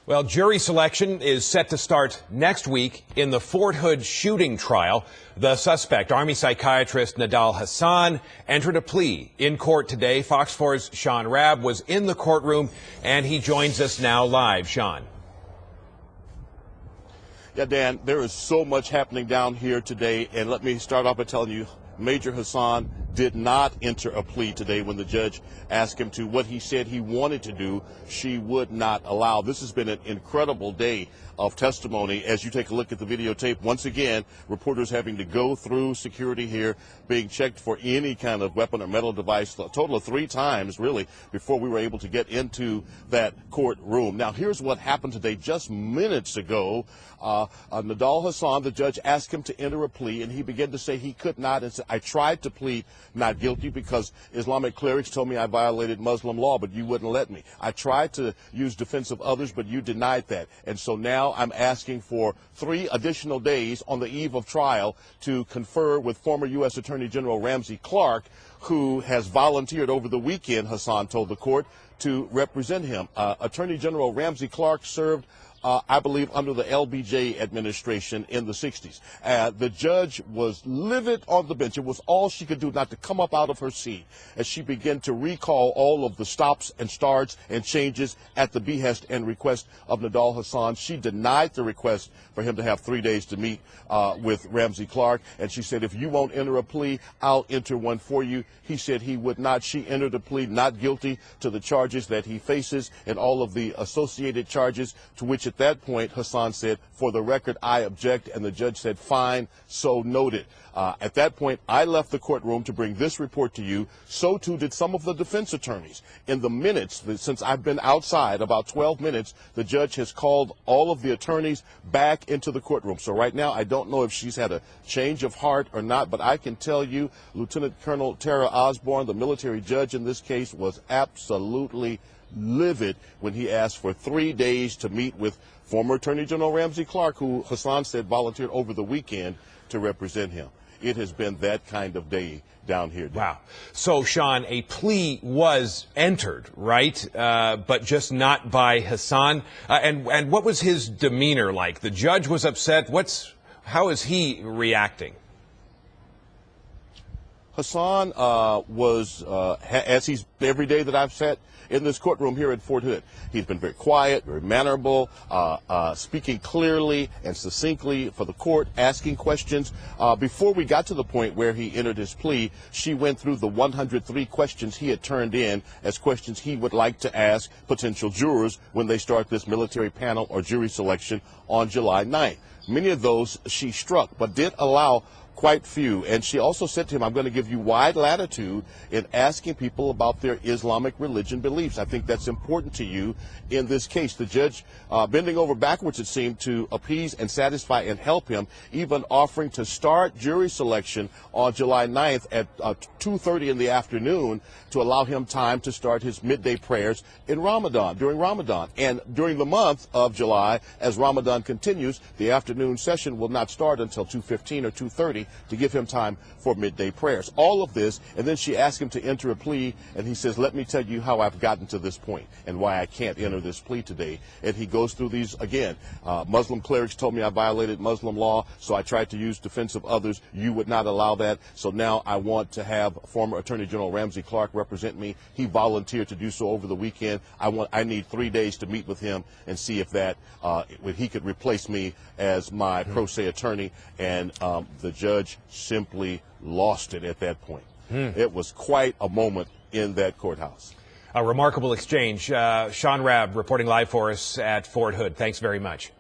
Well, jury selection is set to start next week in the Fort Hood shooting trial. The suspect, Army psychiatrist Nidal Hasan, entered a plea in court today. Fox 4's Sean Rabb was in the courtroom, and he joins us now live. Sean. Yeah, Dan, there is so much happening down here today, and let me start off by telling you, Major Hasan did not enter a plea today when the judge asked him to. What he said he wanted to do, she would not allow. This has been an incredible day of testimony. As you take a look at the videotape, once again, reporters having to go through security here, being checked for any kind of weapon or metal device, a total of 3 times, really, before we were able to get into that courtroom. Now, here's what happened today. Just minutes ago, Nidal Hasan, the judge asked him to enter a plea, and he began to say he could not. And said, I tried to plead not guilty because Islamic clerics told me I violated Muslim law, but you wouldn't let me. I tried to use defense of others, but you denied that. And so now I'm asking for 3 additional days on the eve of trial to confer with former U.S. Attorney General Ramsey Clark, who has volunteered over the weekend, Hasan told the court, to represent him. Attorney General Ramsey Clark served I believe, under the LBJ administration in the 60s. The judge was livid on the bench. It was all she could do not to come up out of her seat as she began to recall all of the stops and starts and changes at the behest and request of Nidal Hasan. She denied the request for him to have 3 days to meet with Ramsey Clark, and she said, if you won't enter a plea, I'll enter one for you. He said he would not. She entered a plea not guilty to the charges that he faces and all of the associated charges, to which at that point, Hasan said, for the record, I object, and the judge said, fine, so noted. At that point, I left the courtroom to bring this report to you. So too did some of the defense attorneys. In the minutes, since I've been outside, about 12 minutes, the judge has called all of the attorneys back into the courtroom. So right now, I don't know if she's had a change of heart or not, but I can tell you, Lieutenant Colonel Tara Osborne, the military judge in this case, was absolutely livid when he asked for 3 days to meet with former Attorney General Ramsey Clark, who Hasan said volunteered over the weekend to represent him. It has been that kind of day down here. Wow. So, Sean, a plea was entered, right? But just not by Hasan. And what was his demeanor like? The judge was upset. How is he reacting? Hasan was, as he's every day that I've sat in this courtroom here at Fort Hood, he's been very quiet, very mannerable, speaking clearly and succinctly for the court, asking questions. Before we got to the point where he entered his plea, she went through the 103 questions he had turned in as questions he would like to ask potential jurors when they start this military panel or jury selection on July 9th. Many of those she struck, but did allow quite few. And she also said to him, I'm going to give you wide latitude in asking people about their Islamic religion beliefs. I think that's important to you in this case. The judge, bending over backwards, it seemed, to appease and satisfy and help him, even offering to start jury selection on July 9th at 2:30 in the afternoon to allow him time to start his midday prayers in Ramadan, during Ramadan. And during the month of July, as Ramadan continues, the afternoon session will not start until 2:15 or 2:30 to give him time for midday prayers. All of this, and then she asked him to enter a plea, and he says, let me tell you how I've gotten to this point and why I can't enter this plea today. And he goes through these again. Muslim clerics told me I violated Muslim law, so I tried to use defense of others. You would not allow that, so now I want to have former Attorney General Ramsey Clark represent me. He volunteered to do so over the weekend. I need 3 days to meet with him and see if that he could replace me as my pro se attorney. And the judge simply lost it at that point. It was quite a moment in that courthouse. A remarkable exchange. Sean Rabb reporting live for us at Fort Hood. Thanks very much.